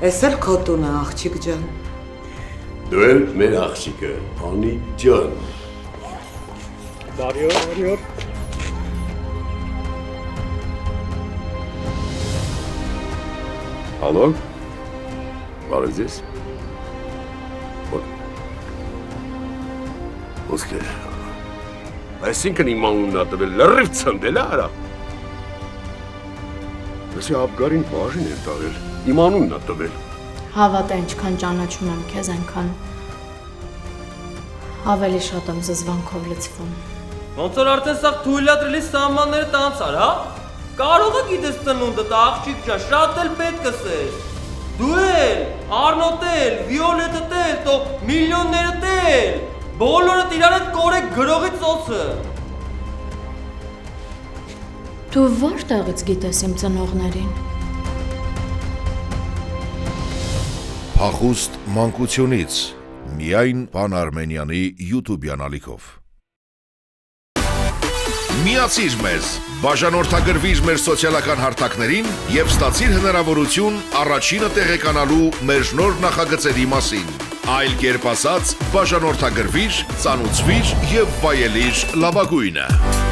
Էս էլ քո տունը, աղջիկ ջան։ Դու էլ մեր աղջիկը, Անի ջան։ Բարի օր։ Ալո։ Բարև ձեզ։ Ոսկե։ Այսինքն իմ անունն ա տվել լրիվ ցնդել արա։ Լսի ապգարին բաժին էր տաղել, իմ անունն ա տվել։ Հավատա ինչքան ճանաչում եմ քեզ, այնքան ավելի շատ եմ զզվանքով լցվում։ Ոնց որ արդեն սաղ թույլատրելի սահմանները տանցար, հա? Կարող է գիտես ծնունդդ, աղջիկ ջան, շատ էլ պետք ես։ Դու էլ, Արնոտ էլ, Վիոլետը էլ, տո միլիոններդ էլ, բոլորդ իրար հետ կորեք գրողի ծոցը։ Դու որտեղից գիտես իմ ծնողներին։ Փախուստ մանկությունից միայն Պան Արմենյանի YouTube-յան ալիքով։ Միացիր մեզ, բաժանորդագրվիր մեր սոցիալական հարթակներին և ստացիր հնարավորություն առաջինը տեղեկանալու մեր նոր նախագծերի մասին։ Այլ կերպ ասած, բաժանորդագրվիր, ծանուցվիր և վայելիր լավագույնը։